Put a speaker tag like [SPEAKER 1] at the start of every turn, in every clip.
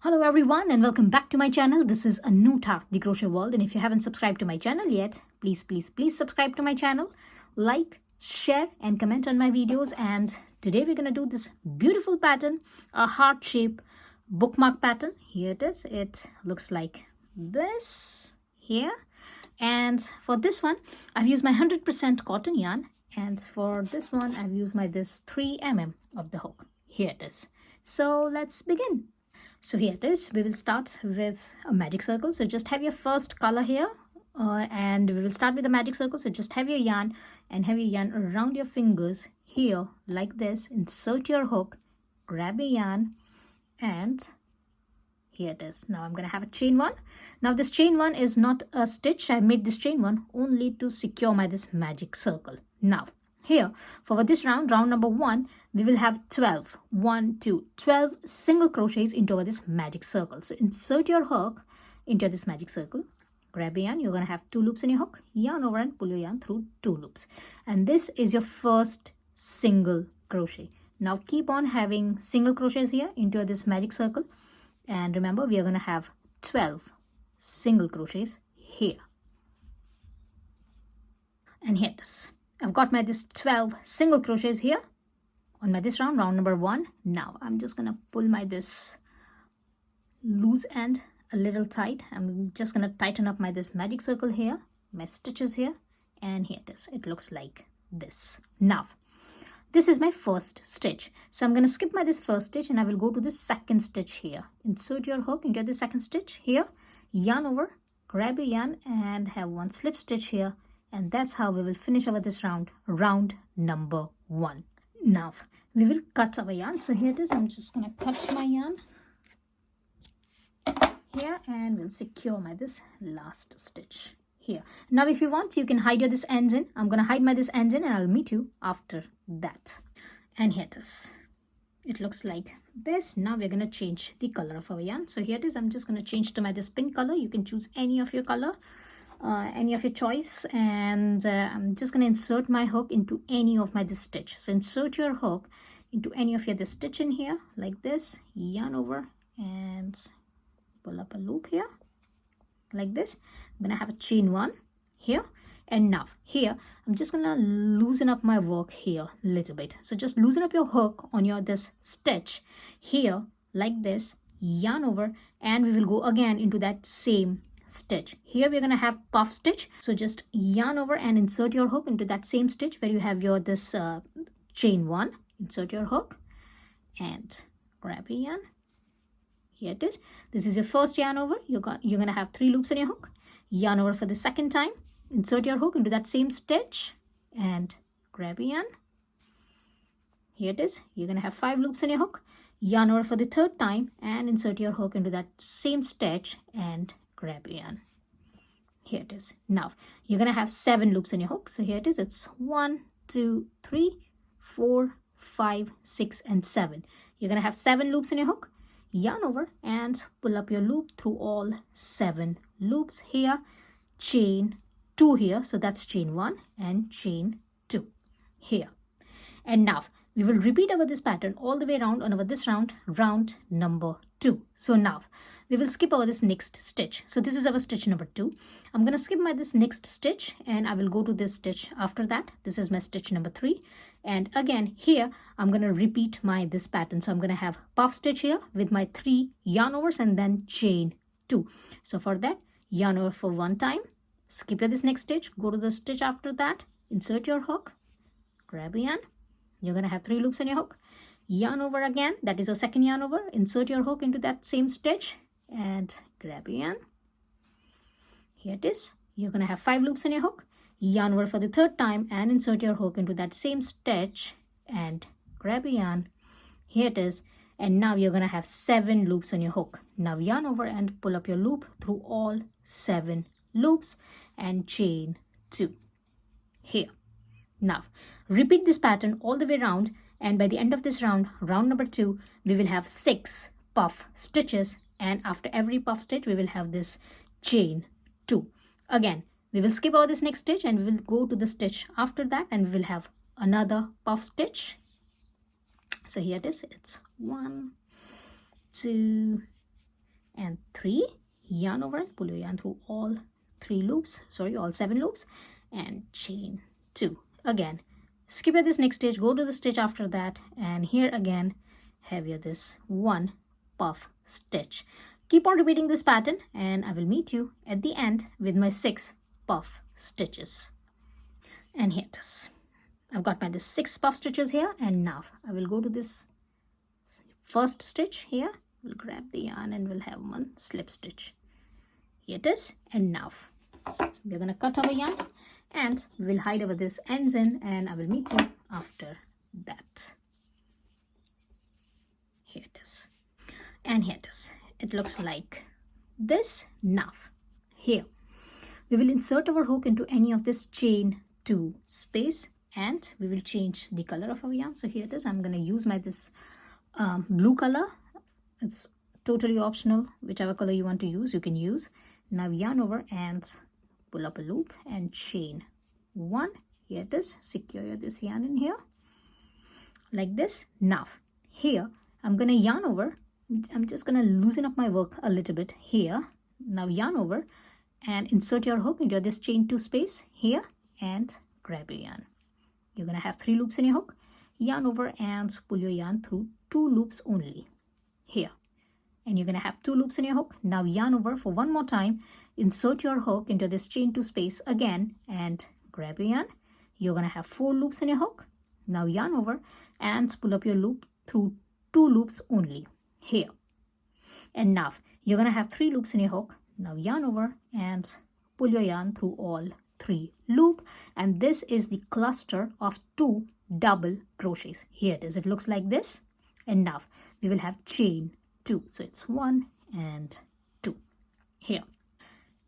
[SPEAKER 1] Hello everyone and welcome back to my channel. This is Anuta, the Crochet World, and if you haven't subscribed to my channel yet, please subscribe to my channel, like, share and comment on my videos. And today we're going to do this beautiful pattern, a heart-shaped bookmark pattern. Here it is. It looks like this here. And for this one, I've used my 100% cotton yarn, and for this one I've used my this 3mm of the hook. Here it is. So let's begin. So here it is. We will start with a magic circle. So just have your first color here and we will start with the magic circle. So just have your yarn and have your yarn around your fingers here like this. Insert your hook, grab your yarn, and here it is. Now I'm going to have a chain one. Now this chain one is not a stitch. I made this chain one only to secure my this magic circle. Now here for this round number 1, we will have 12 single crochets into this magic circle. So insert your hook into this magic circle, grab your yarn. You're going to have 2 loops in your hook, yarn over and pull your yarn through 2 loops, and this is your first single crochet. Now keep on having single crochets here into this magic circle, and remember we are going to have 12 single crochets here. And here it is. I've got my this 12 single crochets here on my this round number 1. Now I'm just gonna pull my this loose end a little tight. I'm just gonna tighten up my this magic circle here, my stitches here, and here it is. It looks like this. Now this is my first stitch, so I'm gonna skip my this first stitch and I will go to the second stitch here. Insert your hook into the second stitch here, yarn over, grab your yarn and have 1 slip stitch here. And that's how we will finish our this round number 1. Now we will cut our yarn. So here it is. I'm just going to cut my yarn here and we'll secure my this last stitch here. Now if you want, you can hide your this ends in. I'm going to hide my this ends in and I'll meet you after that. And here it is. It looks like this. Now we're going to change the color of our yarn. So here it is. I'm just going to change to my this pink color. You can choose any of your color. Any of your choice, and I'm just going to insert my hook into any of my this stitch. So insert your hook into any of your this stitch in here like this, yarn over and pull up a loop here like this. I'm going to have a chain 1 here, and now here I'm just going to loosen up my work here a little bit. So just loosen up your hook on your this stitch here like this, yarn over, and we will go again into that same stitch. Here we're going to have puff stitch, so just yarn over and insert your hook into that same stitch where you have your this chain 1. Insert your hook and grab your yarn. Here it is. This is your first yarn over. You're going to have 3 loops in your hook, yarn over for the second time, insert your hook into that same stitch and grab your yarn. Here it is. You're going to have 5 loops in your hook, yarn over for the third time and insert your hook into that same stitch and grab your yarn. Here it is. Now you're going to have 7 loops in your hook. So here it is. It's 1, 2, 3, 4, 5, 6 and 7. You're going to have 7 loops in your hook, yarn over and pull up your loop through all 7 loops here, chain 2 here. So that's chain 1 and chain 2 here. And now we will repeat over this pattern all the way around on our this round number 2. So now we will skip over this next stitch. So this is our stitch number 2. I'm going to skip my this next stitch and I will go to this stitch after that. This is my stitch number 3. And again here I'm going to repeat my this pattern. So I'm going to have puff stitch here with my 3 yarn overs and then chain 2. So for that, yarn over for 1 time, skip your this next stitch, go to the stitch after that, insert your hook, grab a yarn. You're going to have 3 loops in your hook, yarn over again, that is a second yarn over, insert your hook into that same stitch and grab your yarn. Here it is. You're going to have 5 loops in your hook, yarn over for the third time and insert your hook into that same stitch and grab your yarn. Here it is. And now you're going to have 7 loops on your hook. Now yarn over and pull up your loop through all 7 loops and chain 2 here. Now repeat this pattern all the way around, and by the end of this round number 2, we will have 6 puff stitches, and after every puff stitch we will have this chain 2. Again we will skip over this next stitch and we will go to the stitch after that and we will have another puff stitch. So here it is. It's 1, 2, and 3, yarn over and pull your yarn through all 7 loops, and chain 2. Again, skip at this next stitch, go to the stitch after that, and here again have your this 1 puff stitch. Keep on repeating this pattern, and I will meet you at the end with my 6 puff stitches. And here it is. I've got my this 6 puff stitches here, and now I will go to this first stitch here. We'll grab the yarn and we'll have 1 slip stitch. Here it is. And now we're gonna cut our yarn and we'll hide over this ends in, and I will meet you after that. Here it is. And here it is. It looks like this. Now here we will insert our hook into any of this chain 2 space, and we will change the color of our yarn. So here it is. I'm going to use my this blue color. It's totally optional. Whichever color you want to use, you can use. Now yarn over and pull up a loop and chain 1. Here it is. Secure this yarn in here like this. Now here I'm going to yarn over. I'm just going to loosen up my work a little bit here. Now yarn over and insert your hook into this chain 2 space here and grab your yarn. You're going to have 3 loops in your hook. Yarn over and pull your yarn through 2 loops only here. And you're going to have 2 loops in your hook. Now yarn over for 1 more time. Insert your hook into this chain 2 space again and grab your yarn. You're going to have 4 loops in your hook. Now yarn over and pull up your loop through 2 loops only here. And now you're going to have 3 loops in your hook. Now yarn over and pull your yarn through all 3 loop, and this is the cluster of 2 double crochets. Here it is. It looks like this. And now we will have chain 2. So it's 1 and 2 here.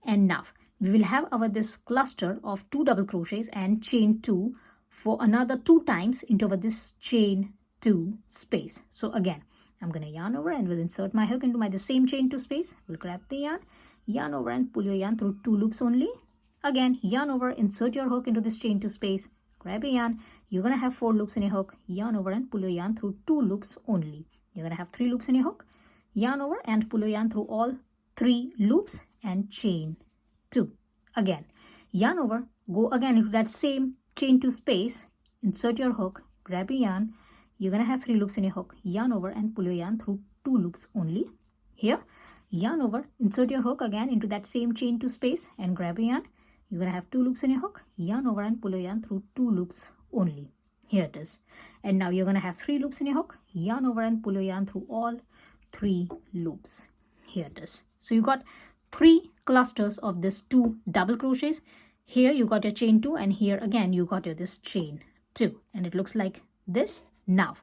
[SPEAKER 1] And now we will have our this cluster of 2 double crochets and chain 2 for another 2 times into this chain 2 space. So again, I'm going to yarn over and will insert my hook into the same chain 2 space. We'll grab the yarn over and pull your yarn through 2 loops only. Again, yarn over, insert your hook into this chain 2 space, grab your yarn. You're going to have 4 loops in your hook. Yarn over and pull your yarn through 2 loops only. You're going to have 3 loops in your hook. Yarn over and pull your yarn through all 3 loops and chain 2. Again, yarn over, go again into that same chain 2 space, insert your hook, grab your yarn. You're going to have 3 loops in your hook. Yarn over and pull your yarn through 2 loops only. Here, yarn over, insert your hook again into that same chain 2 space and grab your yarn. You're going to have 2 loops in your hook. Yarn over and pull your yarn through 2 loops only. Here it is. And now you're going to have 3 loops in your hook. Yarn over and pull your yarn through all 3 loops. Here it is. So you got 3 clusters of this 2 double crochets. Here you got your chain 2, and here again you got your this chain 2, and it looks like this. Now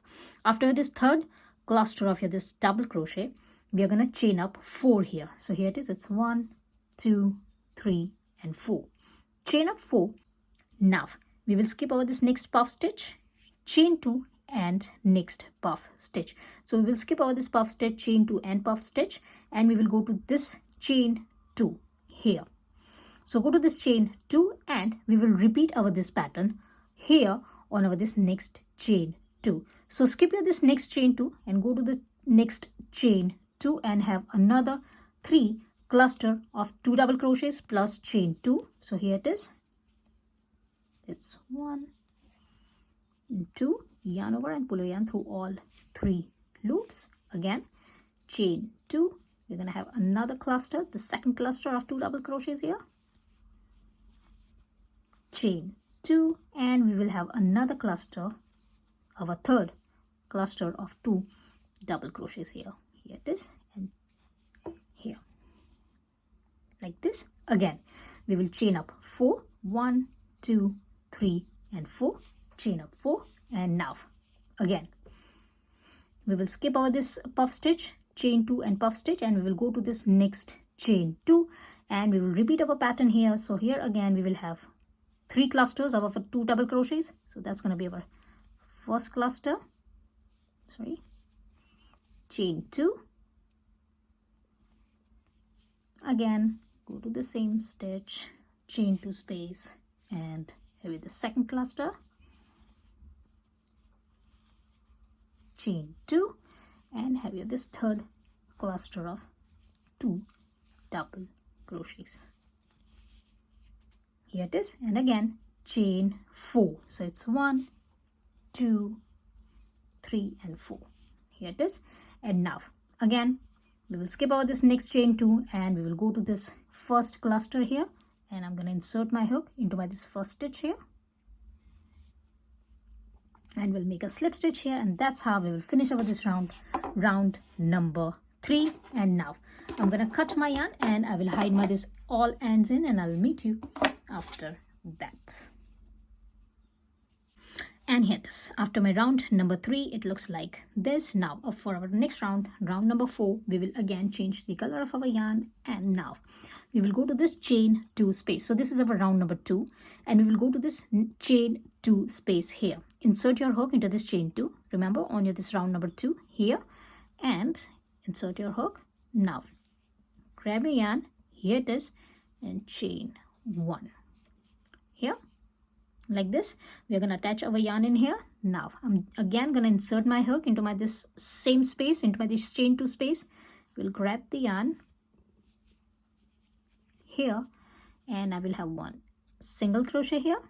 [SPEAKER 1] after this third cluster of your this double crochet, we are going to chain up 4 here. So here it is. It's 1, 2, 3 and 4. Chain up 4. Now we will skip over this next puff stitch, chain 2 and next puff stitch. So we will skip over this puff stitch, chain 2 and puff stitch, and we will go to this chain 2 here. So go to this chain 2 and we will repeat our this pattern here on our this next chain 2. So skip your this next chain 2 and go to the next chain 2 and have another 3 cluster of 2 double crochets plus chain 2. So here it is. It's 1 and 2. Yarn over and pull your yarn through all 3 loops. Again, chain 2. We're going to have another cluster, the second cluster of 2 double crochets here. Chain 2, and we will have another cluster of a third cluster of 2 double crochets here. Here it is, and here. Like this. Again, we will chain up 4. 1, 2, 3 and 4. Chain up 4, and now again we will skip over this puff stitch, chain 2 and puff stitch, and we will go to this next chain 2 and we will repeat our pattern here. So here again we will have 3 clusters of our 2 double crochets. So that's going to be our first cluster. Chain 2. Again, go to the same stitch, chain 2 space, and here with the second cluster, chain 2, and have your this third cluster of 2 double crochets. Here it is, and again chain 4. So it's 1, 2, 3 and 4. Here it is. And now again we will skip over this next chain 2 and we will go to this first cluster here, and I'm going to insert my hook into this first stitch here, and we'll make a slip stitch here, and that's how we will finish over this round number 3. And now I'm going to cut my yarn and I will hide my this all ends in, and I'll meet you after that. And here it is. After my round number 3, it looks like this. Now for our next round number 4, we will again change the color of our yarn, and now we will go to this chain 2 space. So this is our round number 2, and we will go to this chain 2 space here. Insert your hook into this chain 2. Remember, on your this round number 2 here, and insert your hook. Now grab your yarn, here it is, and chain 1 here. Like this, we are going to attach our yarn in here. Now I'm again going to insert my hook into this same space, into this chain 2 space. We'll grab the yarn here, and I will have 1 single crochet here.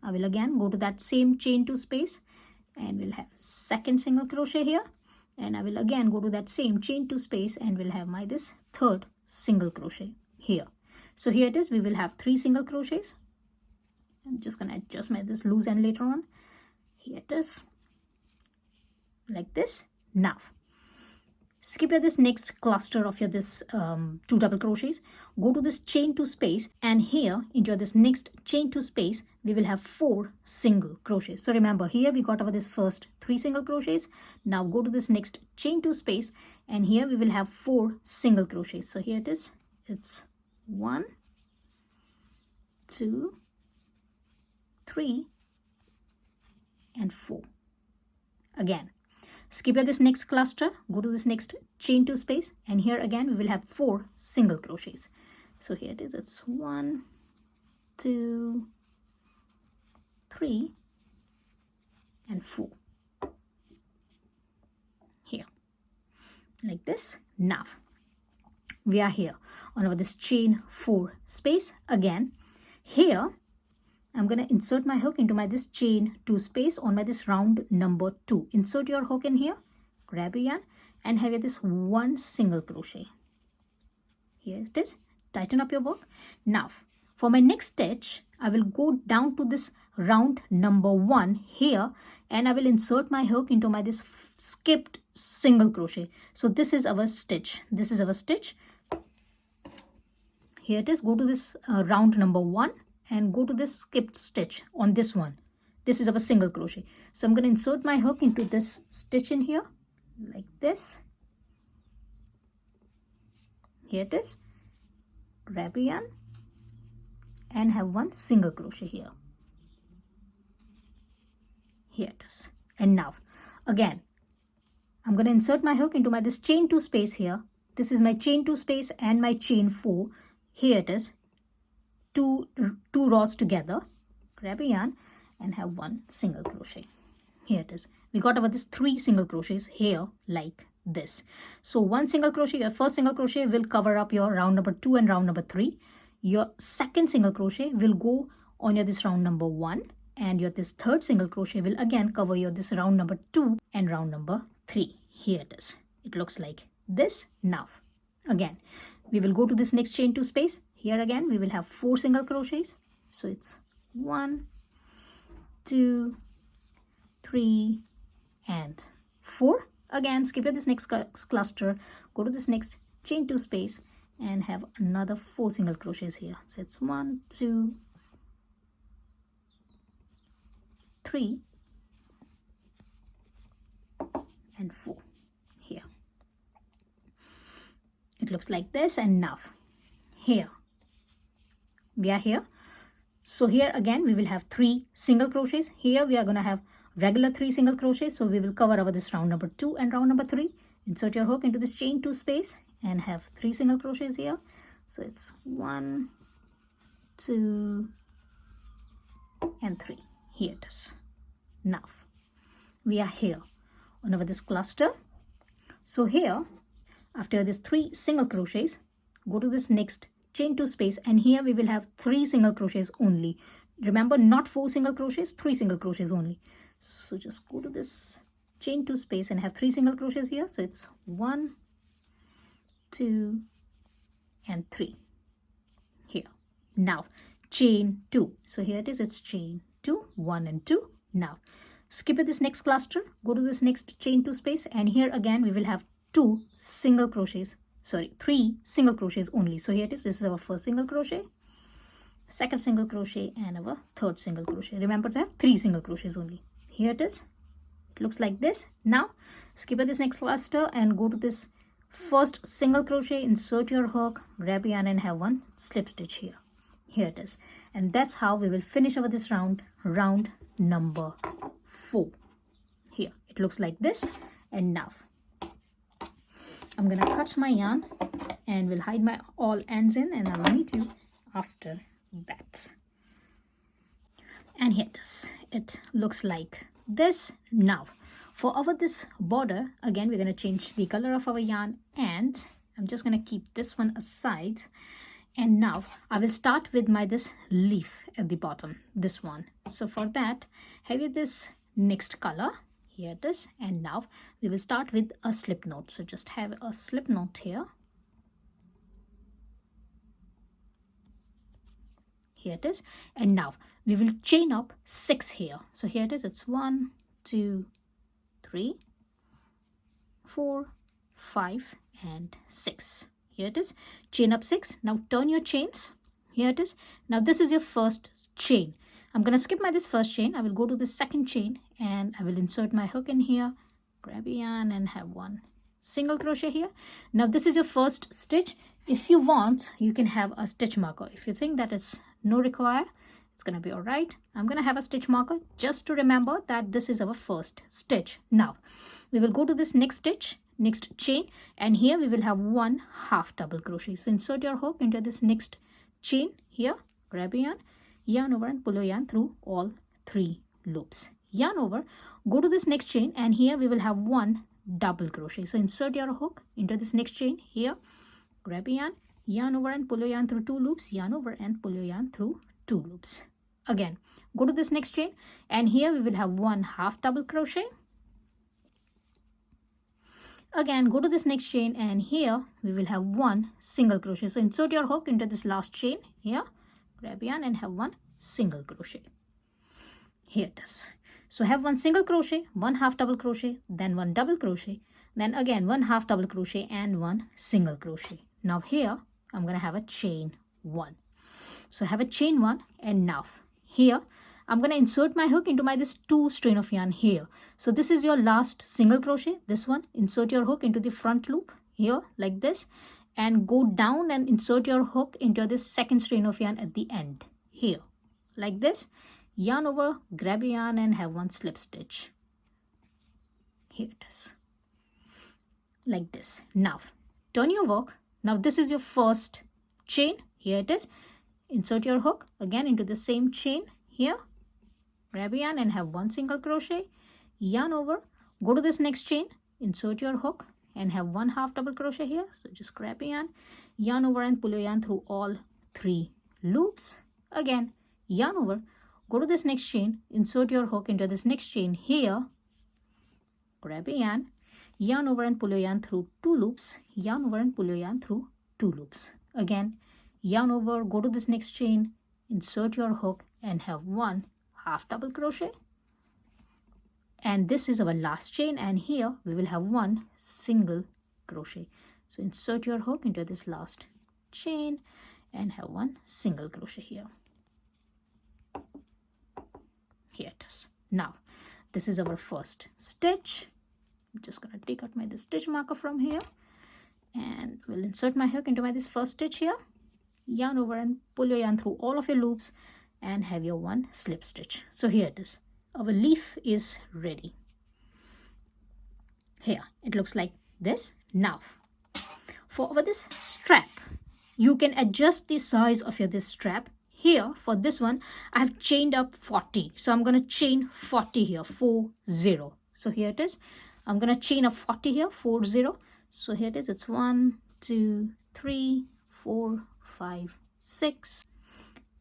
[SPEAKER 1] I will again go to that same chain 2 space, and we'll have second single crochet here, and I will again go to that same chain 2 space, and we'll have this third single crochet here. So here it is, we will have 3 single crochets. I'm just going to adjust this loose end later on. Here it is, like this. Now skip this next cluster of your 2 double crochets, go to this chain 2 space, and here into this next chain 2 space we will have 4 single crochets. So remember, here we got over this first 3 single crochets. Now go to this next chain 2 space, and here we will have 4 single crochets. So here it is, it's 1, 2, 3 and 4. Again skip this next cluster, go to this next chain 2 space, and here again we will have 4 single crochets. So here it is, it's 1, 2, 3 and 4 here, like this. Now we are here on our this chain 4 space. Again here I'm going to insert my hook into this chain 2 space on this round number 2. Insert your hook in here, grab your yarn, and have this 1 single crochet. Here it is, tighten up your work. Now for my next stitch, I will go down to this round number 1 here, and I will insert my hook into this skipped single crochet. So this is our stitch. This is our stitch. Here it is, go to this round number 1 and go to this skipped stitch on this one. This is our single crochet. So I'm going to insert my hook into this stitch in here, like this. Here it is, grab your yarn and have 1 single crochet here. Here it is. And now again I'm going to insert my hook into this chain 2 space here. This is my chain 2 space and my chain 4. Here it is, two rows together. Grab a yarn and have 1 single crochet. Here it is, we got over this 3 single crochets here, like this. So 1 single crochet, your first single crochet will cover up your round number 2 and round number 3. Your second single crochet will go on your this round number 1, and your this third single crochet will again cover your this round number 2 and round number 3. Here it is, it looks like this. Now again we will go to this next chain 2 space. Here again we will have 4 single crochets. So it's 1, 2, 3 and 4. Again skip this next cluster, go to this next chain 2 space and have another 4 single crochets here. So it's 1, 2, 3 and 4 here. It looks like this. And now here we are here. So here again we will have 3 single crochets. Here we are going to have regular 3 single crochets. So we will cover over this round number 2 and round number 3. Insert your hook into this chain 2 space and have 3 single crochets here. So it's 1, 2 and 3. Here it is. Now we are here on over this cluster. So here after this 3 single crochets, go to this next chain 2 space, and here we will have 3 single crochets only. Remember, not 4 single crochets, 3 single crochets only. So just go to this chain 2 space and have 3 single crochets here. So it's 1, 2 and 3 here. Now chain 2. So here it is, it's chain 2, 1 and 2. Now skip at this next cluster, go to this next chain 2 space, and here again we will have 2 single crochets, sorry, 3 single crochets only. So here it is, this is our first single crochet, second single crochet and our third single crochet. Remember that 3 single crochets only. Here it is, it looks like this. Now skip at this next cluster and go to this first single crochet, insert your hook, grab yarn and have 1 slip stitch here. Here it is, and that's how we will finish over this round number 4. Here it looks like this. And now I'm gonna cut my yarn and will hide my all ends in, and I'll meet you after that. And here it is, it looks like this. Now for our this border, again we're going to change the color of our yarn, and I'm just going to keep this one aside. And now I will start with my this leaf at the bottom, this one. So for that, have you this next color, here it is, and now we will start with a slip knot. So just have a slip knot here. Here it is, and now we will chain up 6 here. So here it is, it's 1, 2, 3, 4, 5 and 6. Here it is, chain up 6. Now turn your chains. Here it is. Now this is your first chain. I'm going to skip my this first chain. I will go to the second chain and I will insert my hook in here, grab a yarn and have 1 single crochet here. Now this is your first stitch. If you want, you can have a stitch marker. If you think that it's no require, it's going to be all right. I'm going to have a stitch marker just to remember that this is our first stitch. Now we will go to this next stitch, next chain, and here we will have 1 half double crochet. So insert your hook into this next chain here, grab a yarn over and pull your yarn through all 3 loops. Yarn over, go to this next chain, and here we will have 1 double crochet. So insert your hook into this next chain here, grab a yarn over and pull your yarn through 2 loops, yarn over and pull your yarn through 2 loops. Again, go to this next chain, and here we will have 1 half double crochet. Again, go to this next chain, and here we will have 1 single crochet. So insert your hook into this last chain here, grab yarn and have 1 single crochet. Here it is. So have 1 single crochet, 1 half double crochet, then 1 double crochet, then again 1 half double crochet and 1 single crochet. Now here I'm going to have a chain 1. So have a chain 1, and now here I'm going to insert my hook into my this 2 strain of yarn here. So this is your last single crochet, this one. Insert your hook into the front loop here like this, and go down and insert your hook into this second strain of yarn at the end here like this. Yarn over, grab your yarn and have 1 slip stitch. Here it is like this. Now turn your work. Now this is your first chain. Here it is. Insert your hook again into the same chain here, grab a yarn and have 1 single crochet, yarn over, go to this next chain, insert your hook and have 1 half double crochet here. So just grab a yarn over and pull your yarn through all 3 loops. Again, yarn over, go to this next chain, insert your hook into this next chain here, grab a yarn over and pull your yarn through 2 loops, yarn over and pull your yarn through 2 loops. Again, yarn over, go to this next chain, insert your hook and have 1 half double crochet. And this is our last chain, and here we will have 1 single crochet. So insert your hook into this last chain and have 1 single crochet here. Here it is. Now this is our first stitch. I'm just going to take out my this stitch marker from here, and we'll insert my hook into my this first stitch here, yarn over and pull your yarn through all of your loops and have your 1 slip stitch. So here it is. Our leaf is ready. Here it looks like this. Now for this strap, you can adjust the size of your this strap. Here for this one I have chained up 40, so I'm going to chain 40 here, 40. So here it is, I'm going to chain up 40 here, 40. So here it is. It's 1, 2, 3, 4, 5, 6,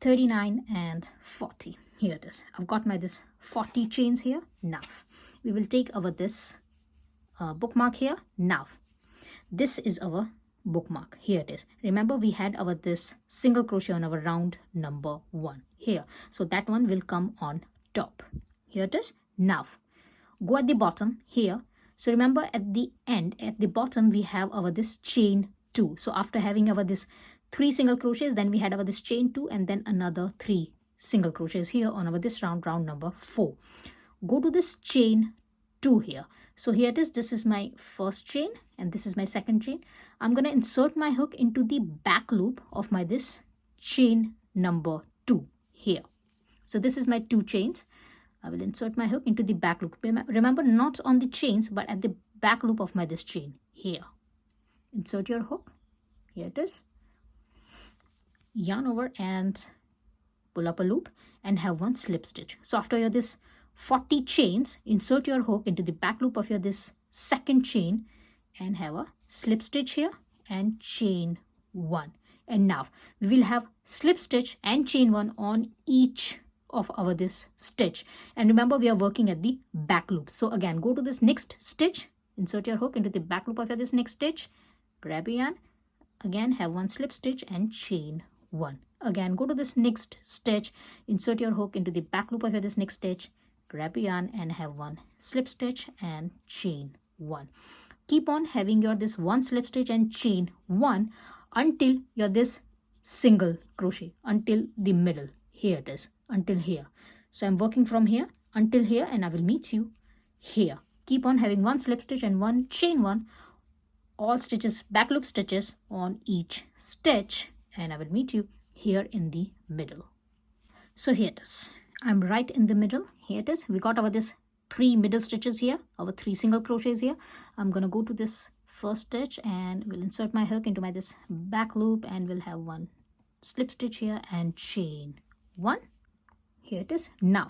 [SPEAKER 1] 39 and 40. Here it is. I've got my this 40 chains here. Now we will take our this bookmark here. Now this is our bookmark. Here it is. Remember, we had our this single crochet on our round number 1 here, so that one will come on top. Here it is. Now go at the bottom here. So remember, at the end, at the bottom, we have our this chain 2. So after having our this 3 single crochets, then we had our this chain 2 and then another 3 single crochets here on our this round number 4. Go to this chain 2 here. So here it is. This is my first chain and this is my second chain. I'm going to insert my hook into the back loop of my this chain number 2 here. So this is my 2 chains. I will insert my hook into the back loop. Remember, not on the chains, but at the back loop of my this chain here. Insert your hook. Here it is. Yarn over and pull up a loop and have one slip stitch. So after your this 40 chains, insert your hook into the back loop of your this second chain and have a slip stitch here and chain 1. And now we will have slip stitch and chain 1 on each of our this stitch. And remember, we are working at the back loop. So again, go to this next stitch, insert your hook into the back loop of your this next stitch, grab a yarn, again have one slip stitch and chain 1. Again, go to this next stitch, insert your hook into the back loop of your this next stitch, grab a yarn and have one slip stitch and chain 1. Keep on having your this one slip stitch and chain 1 until your this single crochet, until the middle. Here it is, until here. So I'm working from here until here and I will meet you here. Keep on having one slip stitch and one chain 1, all stitches, back loop stitches on each stitch, and I will meet you here in the middle. So here it is. I'm right in the middle. Here it is. We got our this 3 middle stitches here, our 3 single crochets here. I'm gonna go to this first stitch and will insert my hook into my this back loop and will have one slip stitch here and chain 1. Here it is. Now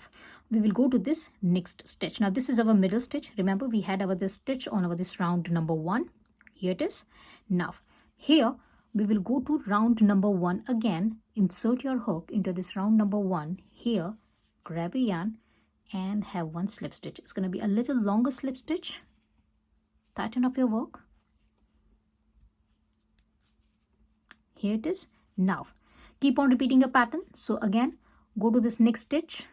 [SPEAKER 1] we will go to this next stitch. Now this is our middle stitch. Remember, we had our this stitch on our this round number 1. Here it is. Now here we will go to round number 1 again. Insert your hook into this round number 1 here, grab a yarn and have one slip stitch. It's going to be a little longer slip stitch. Tighten up your work. Here it is. Now keep on repeating your pattern. So again, go to this next stitch.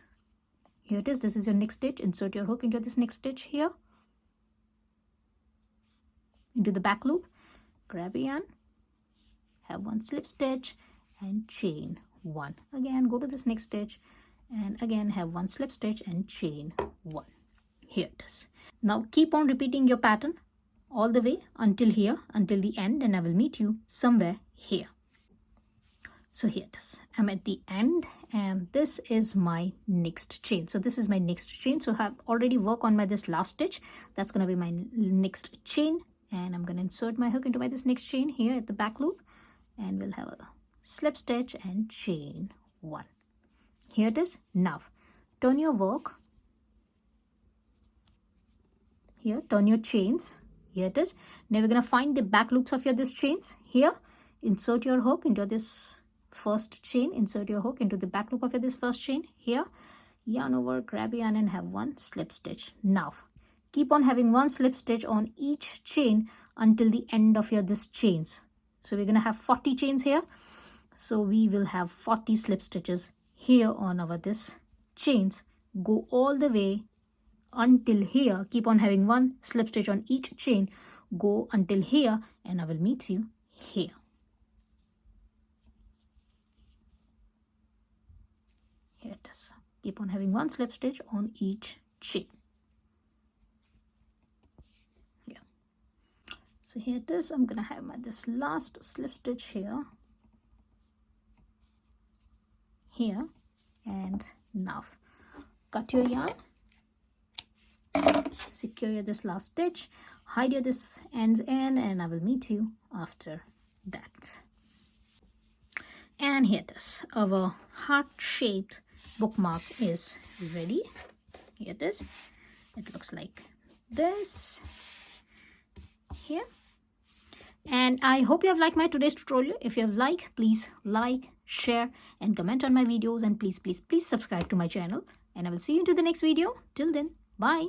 [SPEAKER 1] Here it is. This is your next stitch. Insert your hook into this next stitch here, into the back loop, grab a yarn, have one slip stitch and chain 1. Again, go to this next stitch and again have one slip stitch and chain 1. Here it is. Now keep on repeating your pattern all the way until here, until the end, and I will meet you somewhere here. So here it is. I'm at the end and this is my next chain. So this is my next chain. So I have already worked on my this last stitch. That's going to be my next chain, and I'm going to insert my hook into my this next chain here at the back loop and we'll have a slip stitch and chain 1. Here it is. Now turn your work here, turn your chains. Here it is. Now we're going to find the back loops of your this chains here. Insert your hook into this first chain, insert your hook into the back loop of your this first chain here, yarn over, grab a yarn and have one slip stitch. Now keep on having one slip stitch on each chain until the end of your this chains. So we're going to have 40 chains here. So we will have 40 slip stitches here on our this chains. Go all the way until here. Keep on having one slip stitch on each chain. Go until here and I will meet you here. Here it is. Keep on having one slip stitch on each chain. Yeah. So here it is. I'm gonna have my this last slip stitch here, and now cut your yarn, secure your this last stitch, hide your this ends in, and I will meet you after that. And here it is. Our heart-shaped bookmark is ready. Here it is. It looks like this here. And I hope you have liked my today's tutorial. If you have liked, please like, share and comment on my videos, and please subscribe to my channel, and I will see you into the next video. Till then, bye.